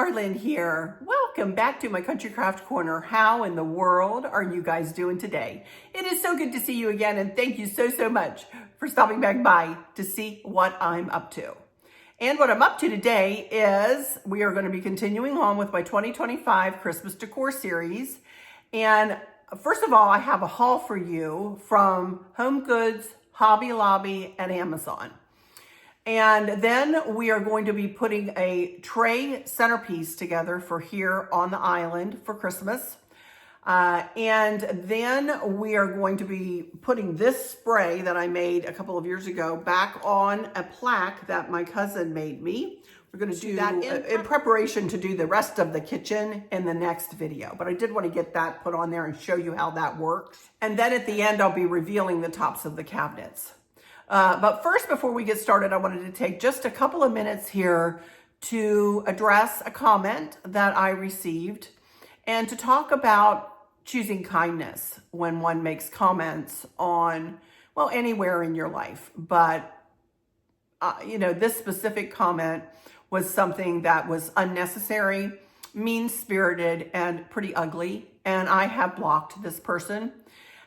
Arlene here. Welcome back to my Country Craft Corner. How in the world are you guys doing today? It is so good to see you again, and thank you so much for stopping back by to see what I'm up to. And what I'm up to today is we are going to be continuing on with my 2025 Christmas Decor series. And first of all, I have a haul for you from Homegoods, Hobby Lobby, and Amazon. And then we are going to be putting a tray centerpiece together for here on the island for Christmas. And then we are going to be putting this spray that I made a couple of years ago back on a plaque that my cousin made me. We're going to do that in preparation to do the rest of the kitchen in the next video. But I did want to get that put on there and show you how that works. And then at the end, I'll be revealing the tops of the cabinets. But first, before we get started, I wanted to take just a couple of minutes here to address a comment that I received and to talk about choosing kindness when one makes comments on, well, anywhere in your life. But, this specific comment was something that was unnecessary, mean-spirited, and pretty ugly. And I have blocked this person.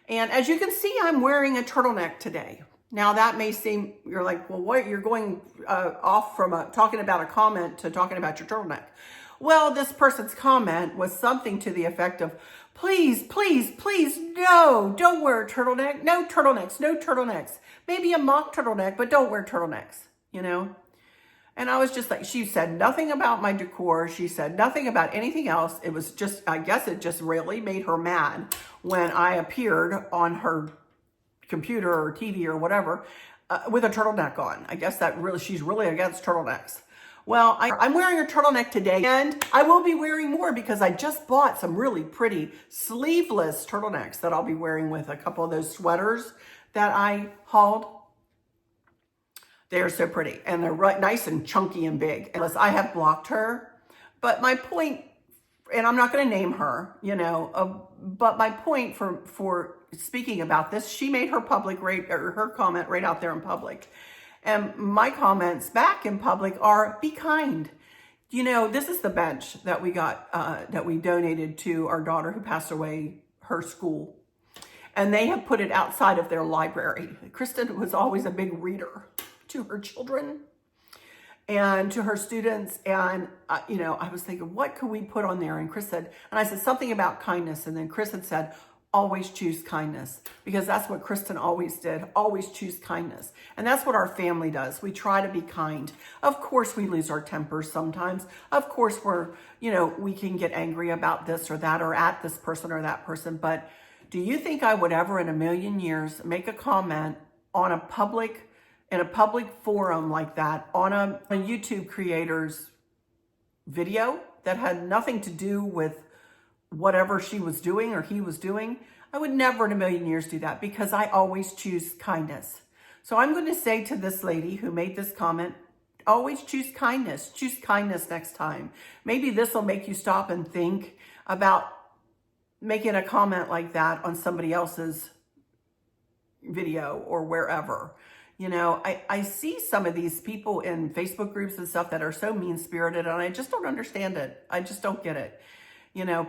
And as you can see, I'm wearing a turtleneck today. Now that may seem, you're like, well, what? You're going off from talking about a comment to talking about your turtleneck. Well, this person's comment was something to the effect of, please, no, don't wear a turtleneck. No turtlenecks, no turtlenecks. Maybe a mock turtleneck, but don't wear turtlenecks, And I was just like, she said nothing about my decor. She said nothing about anything else. It was just, I guess it just really made her mad when I appeared on her computer or TV or whatever with a turtleneck on. I guess that really, she's really against turtlenecks. Well, I'm wearing a turtleneck today, and I will be wearing more because I just bought some really pretty sleeveless turtlenecks that I'll be wearing with a couple of those sweaters that I hauled. They're so pretty, and they're nice and chunky and big. Unless I have blocked her, but my point, and I'm not going to name her, but my point for speaking about this, she made her her comment right out there in public. And my comments back in public are, be kind. This is the bench that we got, that we donated to our daughter who passed away, her school. And they have put it outside of their library. Kristen was always a big reader to her children and to her students. And, I was thinking, what could we put on there? And Chris said, and I said something about kindness. And then Chris had said, always choose kindness, because that's what Kristen always did. Always choose kindness. And that's what our family does. We try to be kind. Of course, we lose our tempers sometimes. Of course, we can get angry about this or that or at this person or that person. But do you think I would ever in a million years make a comment on in a public forum like that on a YouTube creator's video that had nothing to do with whatever she was doing or he was doing? I would never in a million years do that, because I always choose kindness. So I'm going to say to this lady who made this comment, always choose kindness. Choose kindness next time. Maybe this will make you stop and think about making a comment like that on somebody else's video or wherever. I see some of these people in Facebook groups and stuff that are so mean-spirited, and I just don't understand it. I just don't get it.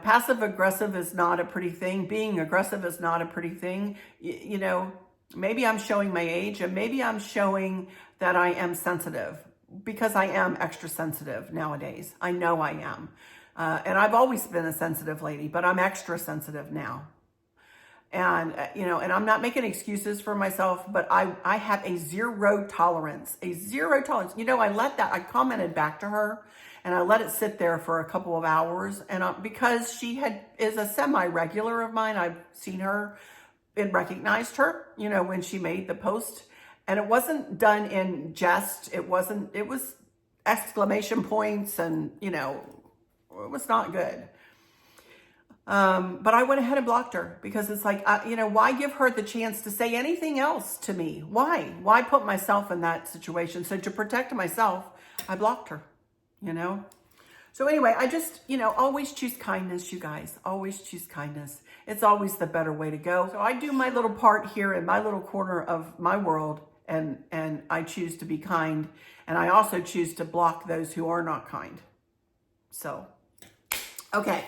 Passive aggressive is not a pretty thing. Being aggressive is not a pretty thing. Maybe I'm showing my age, and maybe I'm showing that I am sensitive, because I am extra sensitive nowadays. I know I am. And I've always been a sensitive lady, but I'm extra sensitive now. And, and I'm not making excuses for myself, but I have a zero tolerance. I commented back to her, and I let it sit there for a couple of hours. And because she is a semi-regular of mine, I've seen her and recognized her, when she made the post. And it wasn't done in jest. It was exclamation points, and, it was not good. But I went ahead and blocked her, because it's like, why give her the chance to say anything else to me? Why put myself in that situation? So to protect myself, I blocked her, So anyway, I just, always choose kindness, you guys. Always choose kindness. It's always the better way to go. So I do my little part here in my little corner of my world, and I choose to be kind. And I also choose to block those who are not kind. So, okay.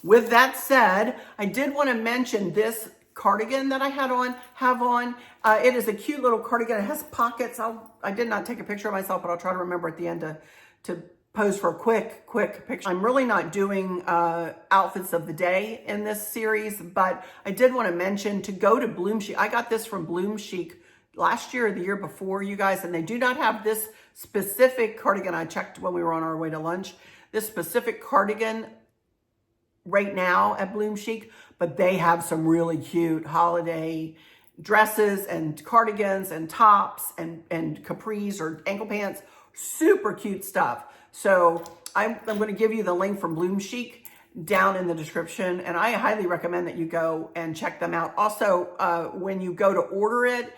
With that said, I did want to mention this cardigan that I have on. It is a cute little cardigan. It has pockets. I did not take a picture of myself, but I'll try to remember at the end to pose for a quick picture. I'm really not doing outfits of the day in this series, but I did want to mention to go to Bloom Chic. I got this from Bloom Chic last year or the year before, you guys, and they do not have this specific cardigan. I checked when we were on our way to lunch. This specific cardigan right now at Bloom Chic, but they have some really cute holiday dresses and cardigans and tops and capris or ankle pants. Super cute stuff. So I'm going to give you the link from Bloom Chic down in the description, and I highly recommend that you go and check them out. Also, when you go to order it,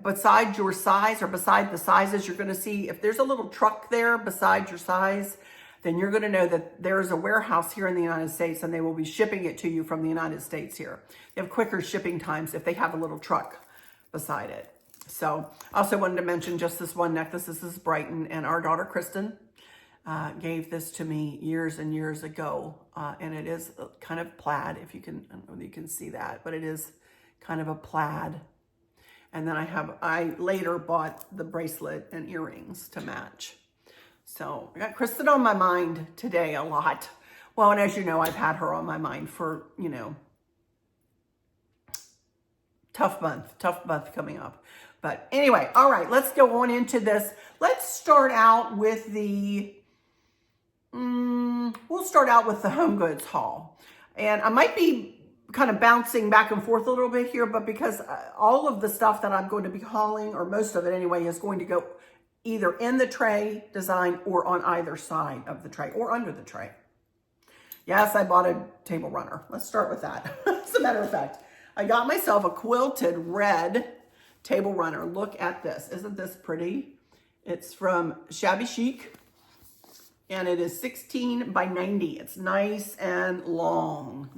beside your size or beside the sizes, you're going to see if there's a little truck there beside your size, then you're going to know that there's a warehouse here in the United States and they will be shipping it to you from the United States here. They have quicker shipping times if they have a little truck beside it. So I also wanted to mention just this one necklace. This is Brighton, and our daughter Kristen gave this to me years and years ago. And it is kind of plaid, if you can, I don't know if you can see that, but it is kind of a plaid. And then I later bought the bracelet and earrings to match. So I got Kristen on my mind today a lot. Well, and as you know, I've had her on my mind for, you know, tough month coming up. But anyway, all right, let's go on into this. Let's start out with we'll start out with the Homegoods haul. And I might be kind of bouncing back and forth a little bit here, but because all of the stuff that I'm going to be hauling, or most of it anyway, is going to go either in the tray design or on either side of the tray or under the tray. Yes, I bought a table runner. Let's start with that. As a matter of fact, I got myself a quilted red table runner. Look at this. Isn't this pretty? It's from Shabby Chic, and it is 16 by 90. It's nice and long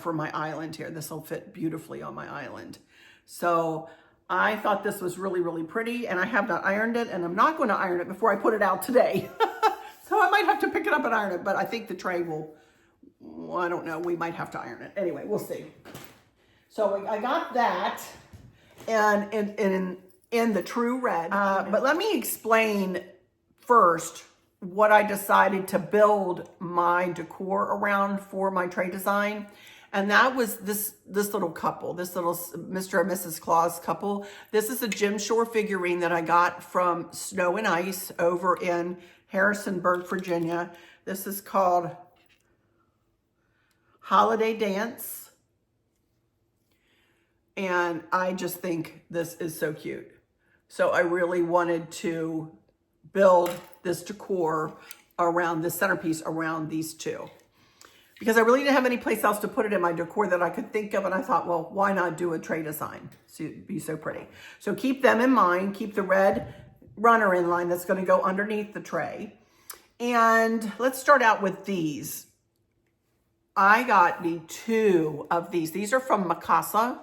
for my island here. This will fit beautifully on my island. So I thought this was really, really pretty, and I have not ironed it, and I'm not going to iron it before I put it out today. So I might have to pick it up and iron it, but I think the tray will, well, I don't know, we might have to iron it. Anyway, we'll see. So I got that, and in the true red. But let me explain first what I decided to build my decor around for my tray design. And that was this little couple, this little Mr. and Mrs. Claus couple. This is a Jim Shore figurine that I got from Snow and Ice over in Harrisonburg, Virginia. This is called Holiday Dance. And I just think this is so cute. So I really wanted to build this decor around this centerpiece around these two, because I really didn't have any place else to put it in my decor that I could think of. And I thought, well, why not do a tray design? So it'd be so pretty. So keep them in mind. Keep the red runner in line that's going to go underneath the tray. And let's start out with these. I got me two of these. These are from Mikasa.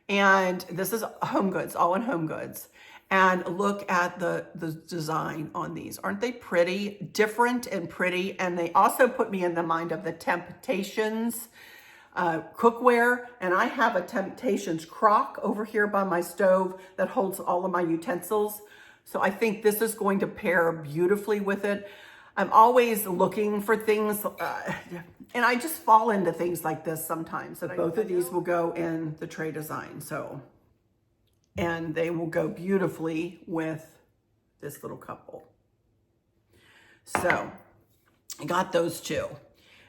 And this is Homegoods, all in Homegoods. And look at the design on these. Aren't they pretty? Different and pretty. And they also put me in the mind of the Temptations cookware. And I have a Temptations crock over here by my stove that holds all of my utensils. So I think this is going to pair beautifully with it. I'm always looking for things, and I just fall into things like this sometimes. So both of these will go in the tray design. So, and they will go beautifully with this little couple. So I got those two.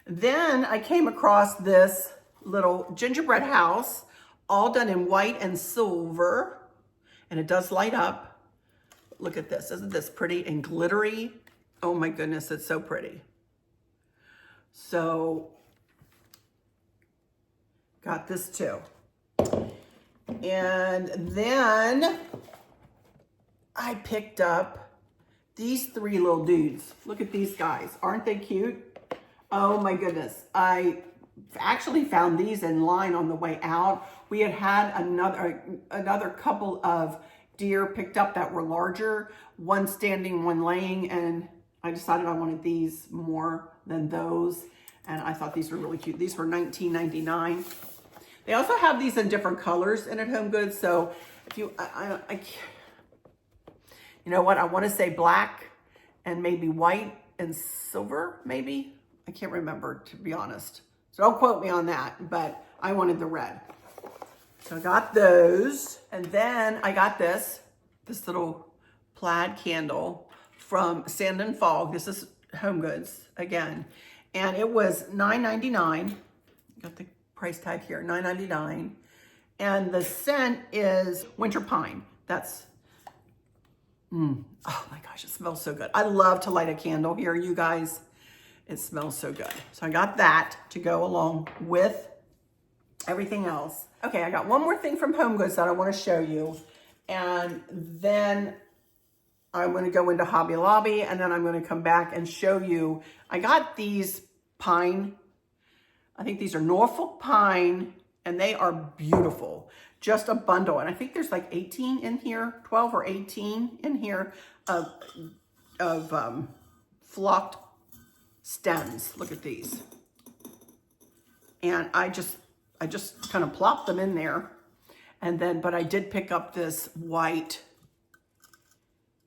Then I came across this little gingerbread house, all done in white and silver, and it does light up. Look at this. Isn't this pretty and glittery? Oh my goodness, it's so pretty. So got this too. And then I picked up these three little dudes. Look at these guys. Aren't they cute? Oh my goodness. I actually found these in line on the way out. We had another couple of deer picked up that were larger, one standing, one laying, and I decided I wanted these more than those, and I thought these were really cute. These were $19.99. They also have these in different colors in at HomeGoods. So if you, you know what? I want to say black and maybe white and silver, maybe. I can't remember, to be honest. So don't quote me on that, but I wanted the red. So I got those. And then I got this little plaid candle from Sand and Fog. This is HomeGoods again. And it was $9.99. Got the price tag here, $9.99. And the scent is Winter Pine. That's, oh my gosh, it smells so good. I love to light a candle here, you guys. It smells so good. So I got that to go along with everything else. Okay, I got one more thing from HomeGoods that I want to show you. And then I'm going to go into Hobby Lobby, and then I'm going to come back and show you. I got these pine, I think these are Norfolk pine, and they are beautiful. Just a bundle. And I think there's like 18 in here, 12 or 18 in here of flocked stems. Look at these. And I just kind of plopped them in there. And then, but I did pick up this white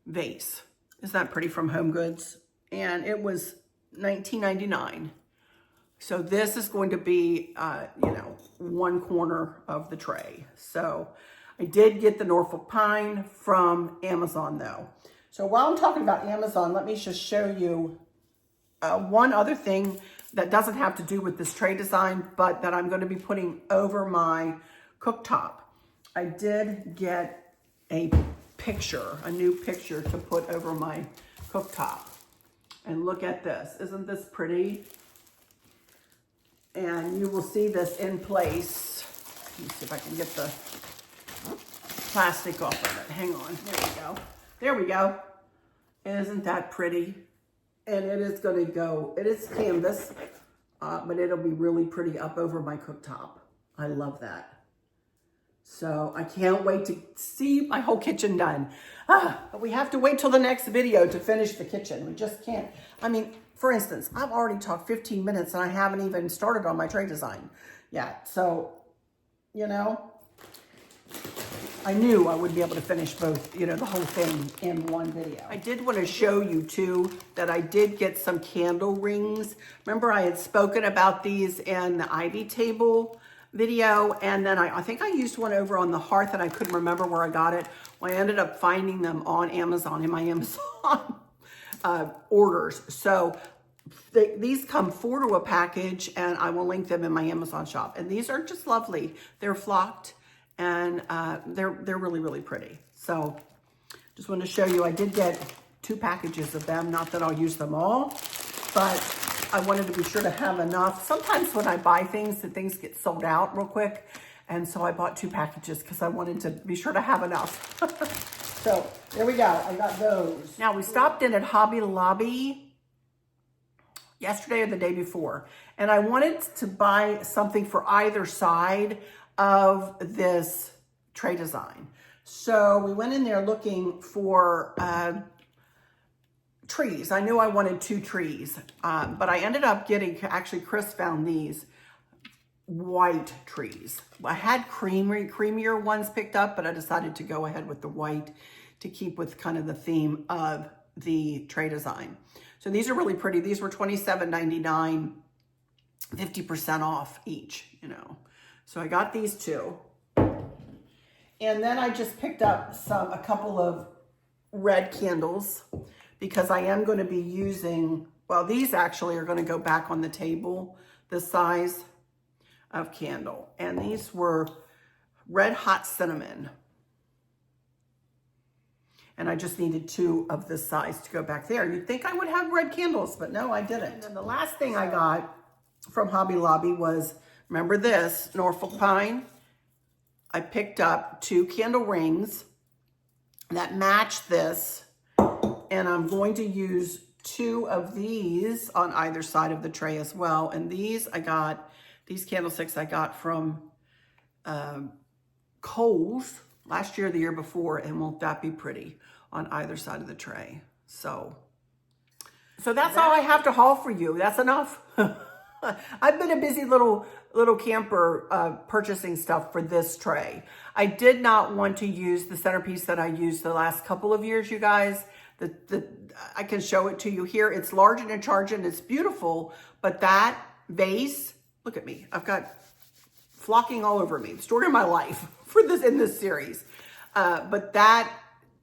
vase. Isn't that pretty, from HomeGoods? And it was $19.99. So this is going to be, you know, one corner of the tray. So I did get the Norfolk Pine from Amazon though. So while I'm talking about Amazon, let me just show you one other thing that doesn't have to do with this tray design, but that I'm going to be putting over my cooktop. I did get a picture, a new picture to put over my cooktop. And look at this. Isn't this pretty? And you will see this in place. Let me see if I can get the plastic off of it. Hang on. There we go. There we go. Isn't that pretty? And it is going to go, it is canvas, but it'll be really pretty up over my cooktop. I love that. So I can't wait to see my whole kitchen done. But we have to wait till the next video to finish the kitchen. We just can't. I mean, for instance, I've already talked 15 minutes and I haven't even started on my tray design yet. So, you know, I knew I would be able to finish both, you know, the whole thing in one video. I did want to show you too that I did get some candle rings. Remember I had spoken about these in the Ivy table video, and then I think I used one over on the hearth and I couldn't remember where I got it. Well, I ended up finding them on Amazon, in my Amazon orders. So these come 4 to a package, and I will link them in my Amazon shop. And these are just lovely. They're flocked, and they're really, really pretty. So just wanted to show you, I did get 2 packages of them. Not that I'll use them all, but I wanted to be sure to have enough. Sometimes when I buy things, the things get sold out real quick. And so I bought 2 packages because I wanted to be sure to have enough. So there we go. I got those. Now we stopped in at Hobby Lobby yesterday or the day before. And I wanted to buy something for either side of this tray design. So we went in there looking for trees. I knew I wanted 2 trees, but I ended up getting, actually Chris found these white trees. I had creamier ones picked up, but I decided to go ahead with the white to keep with kind of the theme of the tray design. So these are really pretty. These were $27.99, 50% off each, you know. So I got these 2. And then I just picked up a couple of red candles, because I am going to be using, well, these actually are going to go back on the table, the size of candle. And these were Red Hot Cinnamon. And I just needed 2 of this size to go back there. You'd think I would have red candles, but no, I didn't. And then the last thing I got from Hobby Lobby was, remember this, Norfolk Pine? I picked up 2 candle rings that match this. And I'm going to use 2 of these on either side of the tray as well. And these candlesticks I got from Kohl's last year or the year before. And won't that be pretty on either side of the tray? So So that's all I have to haul for you. That's enough. I've been a busy little camper purchasing stuff for this tray. I did not want to use the centerpiece that I used the last couple of years, you guys. I can show it to you here. It's large and in charge and it's beautiful, but that vase, look at me. I've got flocking all over me. The story of my life for this in this series. But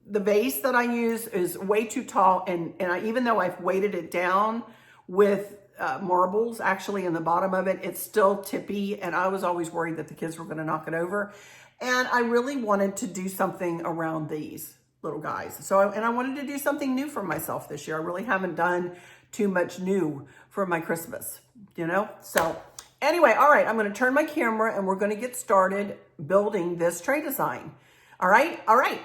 the vase that I use is way too tall, and even though I've weighted it down with marbles actually in the bottom of it, it's still tippy, and I was always worried that the kids were going to knock it over. And I really wanted to do something around these little guys. So, I wanted to do something new for myself this year. I really haven't done too much new for my Christmas, you know? So anyway, all right, I'm going to turn my camera and we're going to get started building this tray design. All right.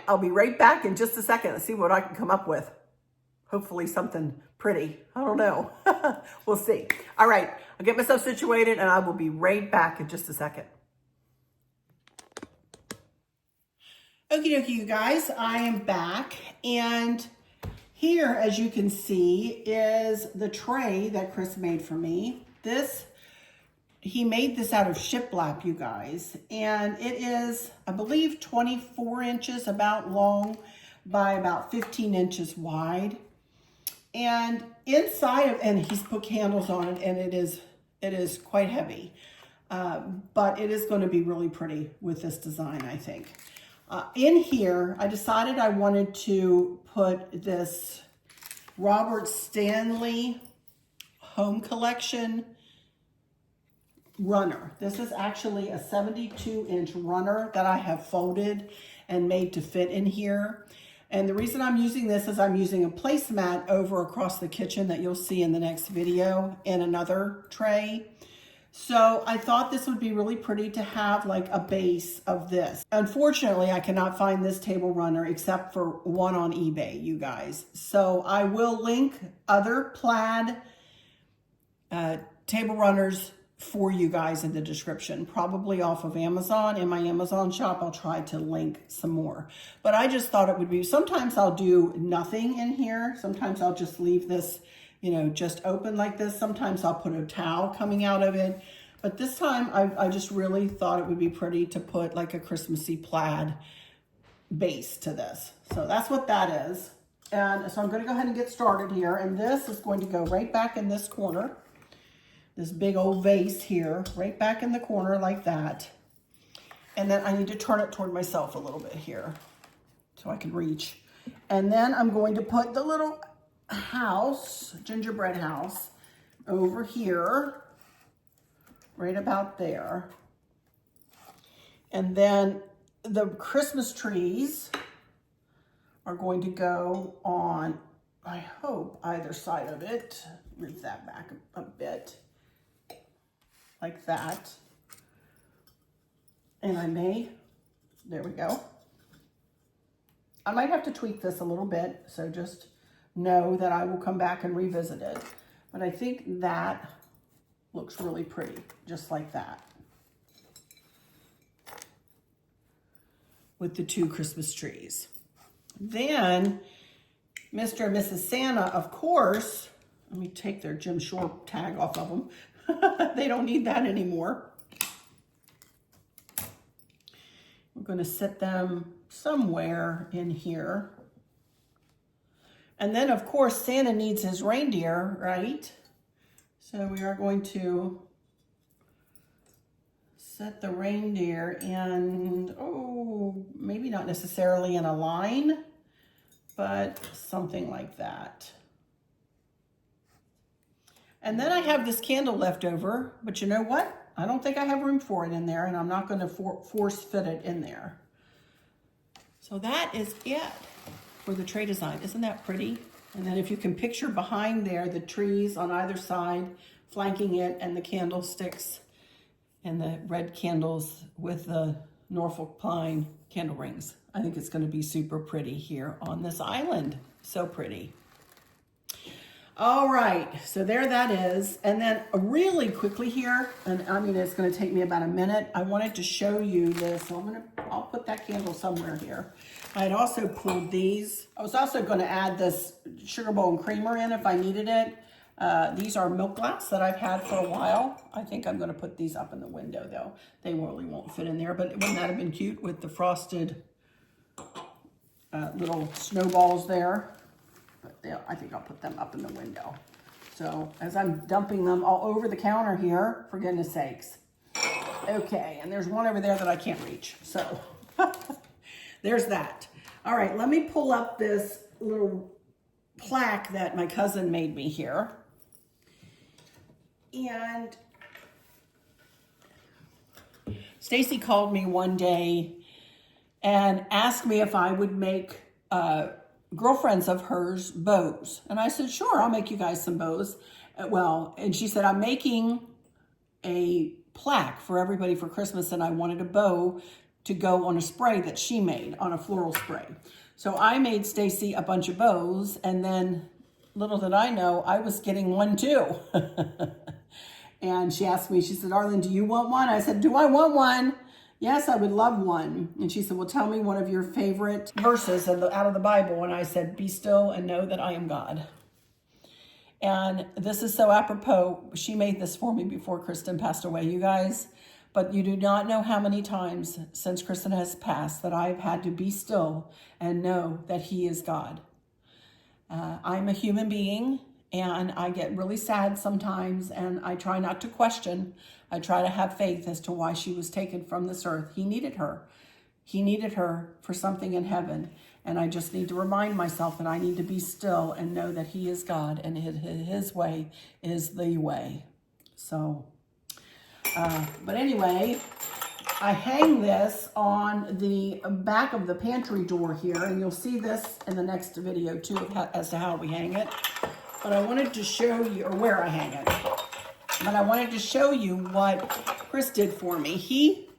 I'll be right back in just a second. Let's see what I can come up with. Hopefully something pretty. I don't know. We'll see. All right. I'll get myself situated and I will be right back in just a second. Okie dokie, you guys. I am back. And here, as you can see, is the tray that Chris made for me. He made this out of shiplap, you guys, and it is, I believe, 24 inches about long by about 15 inches wide. And inside of, and he's put candles on it, and it is quite heavy, but it is going to be really pretty with this design, I think. In here, I decided I wanted to put this Robert Stanley Home Collection runner. This is actually a 72-inch runner that I have folded and made to fit in here. And the reason I'm using this is I'm using a placemat over across the kitchen that you'll see in the next video in another tray. So I thought this would be really pretty to have like a base of this. Unfortunately, I cannot find this table runner except for one on eBay, you guys. So I will link other plaid table runners for you guys in the description, probably off of Amazon. In my Amazon shop, I'll try to link some more. But I just thought it would be, sometimes I'll do nothing in here. Sometimes I'll just leave this, you know, just open like this. Sometimes I'll put a towel coming out of it. But this time I just really thought it would be pretty to put like a Christmassy plaid base to this. So that's what that is. And so I'm going to go ahead and get started here. And this is going to go right back in this corner. This big old vase here, right back in the corner like that. And then I need to turn it toward myself a little bit here so I can reach. And then I'm going to put the little house, gingerbread house, over here, right about there. And then the Christmas trees are going to go on, I hope, either side of it. Move that back a bit. Like that. And there we go. I might have to tweak this a little bit, so just know that I will come back and revisit it. But I think that looks really pretty, just like that. With the two Christmas trees. Then, Mr. and Mrs. Santa, of course, let me take their Jim Shore tag off of them. They don't need that anymore. We're going to set them somewhere in here. And then, of course, Santa needs his reindeer, right? So we are going to set the reindeer in, maybe not necessarily in a line, but something like that. And then I have this candle left over, but you know what? I don't think I have room for it in there, and I'm not going to force fit it in there. So that is it for the tray design. Isn't that pretty? And then if you can picture behind there, the trees on either side flanking it, and the candlesticks and the red candles with the Norfolk pine candle rings. I think it's going to be super pretty here on this island. So pretty. All right, so there that is. And then really quickly here, and I mean, it's gonna take me about a minute. I wanted to show you this. So I'll put that candle somewhere here. I had also pulled these. I was also gonna add this sugar bowl and creamer in if I needed it. These are milk glass that I've had for a while. I think I'm gonna put these up in the window though. They really won't fit in there, but wouldn't that have been cute with the frosted little snowballs there? But I think I'll put them up in the window. So as I'm dumping them all over the counter here, for goodness sakes. Okay, and there's one over there that I can't reach. So there's that. All right, let me pull up this little plaque that my cousin made me here. And Stacy called me one day and asked me if I would make girlfriends of hers bows. And I said, sure, I'll make you guys some bows. Well, and she said, I'm making a plaque for everybody for Christmas, and I wanted a bow to go on a spray that she made, on a floral spray. So I made Stacy a bunch of bows, and then little did I know, I was getting one too. And she asked me, she said, Arlene, do you want one? I said, do I want one? Yes, I would love one. And she said, well, tell me one of your favorite verses out of the Bible. And I said, be still and know that I am God. And this is so apropos. She made this for me before Kristen passed away, you guys. But you do not know how many times since Kristen has passed that I've had to be still and know that he is God. I'm a human being, and I get really sad sometimes, and I try not to question. I try to have faith as to why she was taken from this earth. He needed her. He needed her for something in heaven. And I just need to remind myself that I need to be still and know that he is God, and his way is the way. So, but anyway, I hang this on the back of the pantry door here, and you'll see this in the next video too, as to how we hang it. But I wanted to show you, or where I hang it. But I wanted to show you what Chris did for me. He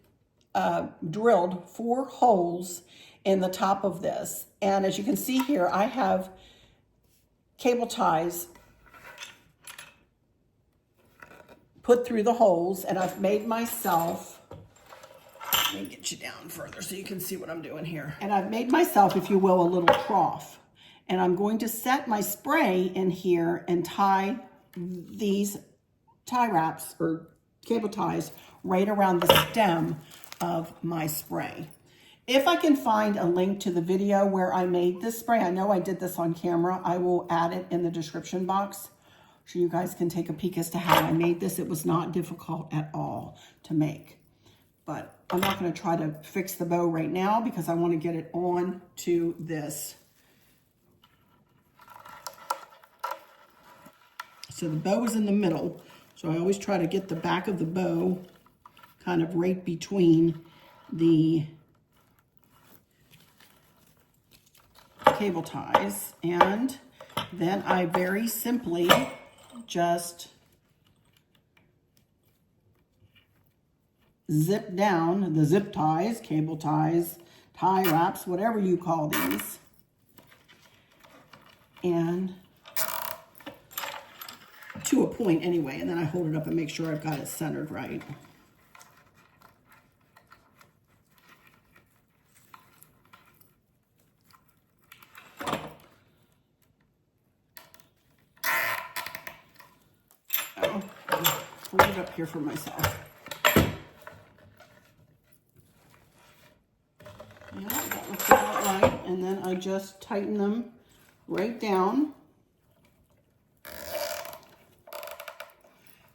drilled 4 holes in the top of this. And as you can see here, I have cable ties put through the holes, and I've made myself, let me get you down further so you can see what I'm doing here. And I've made myself, if you will, a little trough. And I'm going to set my spray in here and tie these tie wraps or cable ties right around the stem of my spray. If I can find a link to the video where I made this spray, I know I did this on camera, I will add it in the description box so you guys can take a peek as to how I made this. It was not difficult at all to make. But I'm not going to try to fix the bow right now because I want to get it on to this. So the bow is in the middle, so I always try to get the back of the bow kind of right between the cable ties. And then I very simply just zip down the zip ties, cable ties, tie wraps, whatever you call these. And to a point anyway, and then I hold it up and make sure I've got it centered right. Oh, hold it up here for myself. Yeah, that looks about right. And then I just tighten them right down.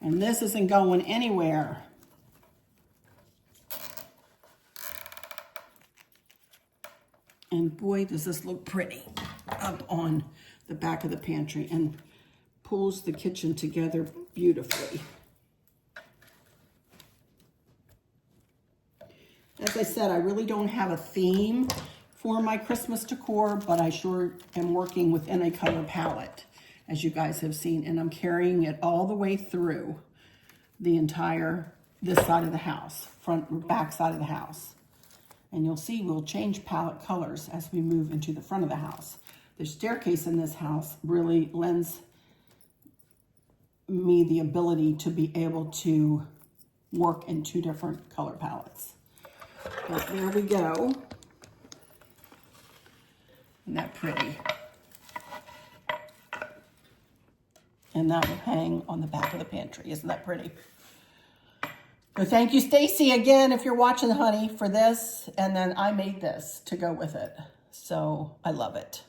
And this isn't going anywhere. And boy, does this look pretty up on the back of the pantry and pulls the kitchen together beautifully. As I said, I really don't have a theme for my Christmas decor, but I sure am working within a color palette, as you guys have seen, and I'm carrying it all the way through the entire, this side of the house, front or back side of the house. And you'll see we'll change palette colors as we move into the front of the house. The staircase in this house really lends me the ability to be able to work in 2 different color palettes. But there we go. Isn't that pretty? And that will hang on the back of the pantry. Isn't that pretty? So thank you, Stacy, again, if you're watching, honey, for this. And then I made this to go with it. So I love it.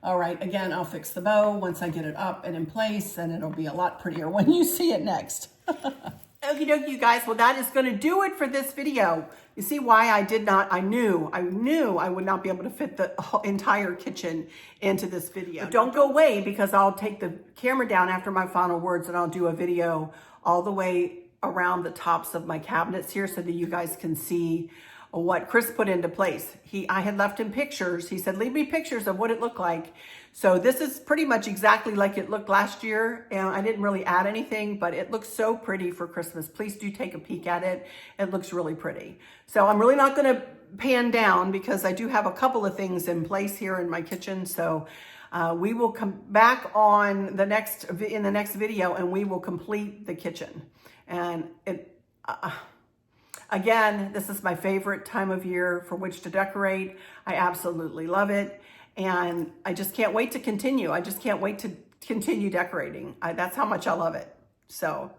All right, again, I'll fix the bow once I get it up and in place, and it'll be a lot prettier when you see it next. Okie dokie, you guys. Well, that is going to do it for this video. You see why I did not, I knew I would not be able to fit the entire kitchen into this video. But don't go away, because I'll take the camera down after my final words and I'll do a video all the way around the tops of my cabinets here so that you guys can see what Chris put into place. I had left him pictures. He said, leave me pictures of what it looked like. So this is pretty much exactly like it looked last year. And I didn't really add anything, but it looks so pretty for Christmas. Please do take a peek at it. It looks really pretty. So I'm really not going to pan down because I do have a couple of things in place here in my kitchen. So we will come back on in the next video and we will complete the kitchen. And again, this is my favorite time of year for which to decorate. I absolutely love it. And I just can't wait to continue. I just can't wait to continue decorating. That's how much I love it. So,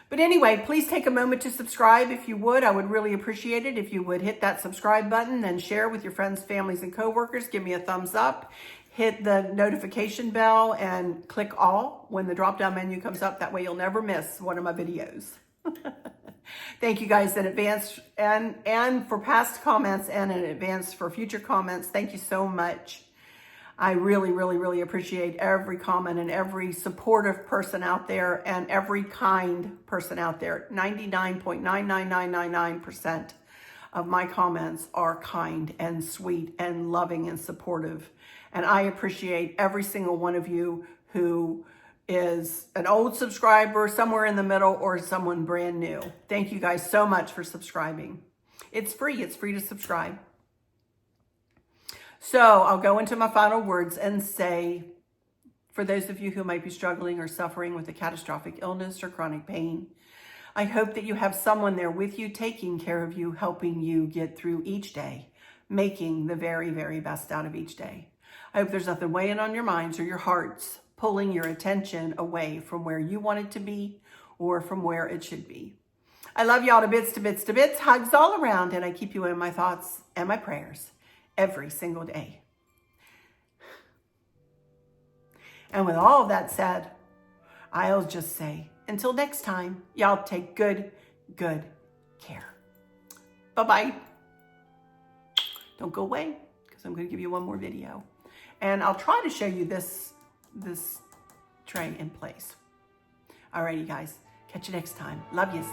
but anyway, please take a moment to subscribe if you would. I would really appreciate it if you would hit that subscribe button and share with your friends, families, and coworkers. Give me a thumbs up. Hit the notification bell and click all when the drop-down menu comes up. That way you'll never miss one of my videos. Thank you guys in advance and for past comments and in advance for future comments. Thank you so much. I really, really, really appreciate every comment and every supportive person out there and every kind person out there. 99.99999% of my comments are kind and sweet and loving and supportive. And I appreciate every single one of you who is an old subscriber, somewhere in the middle, or someone brand new. Thank you guys so much for subscribing. It's free to subscribe. So I'll go into my final words and say, for those of you who might be struggling or suffering with a catastrophic illness or chronic pain, I hope that you have someone there with you, taking care of you, helping you get through each day, making the very, very best out of each day. I hope there's nothing weighing on your minds or your hearts, pulling your attention away from where you want it to be or from where it should be. I love y'all to bits, to bits, to bits. Hugs all around, and I keep you in my thoughts and my prayers every single day. And with all of that said, I'll just say, until next time, y'all take good care. Bye-bye. Don't go away, because I'm going to give you one more video. And I'll try to show you this tray in place. Alrighty, guys. Catch you next time. Love yous.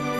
Bye.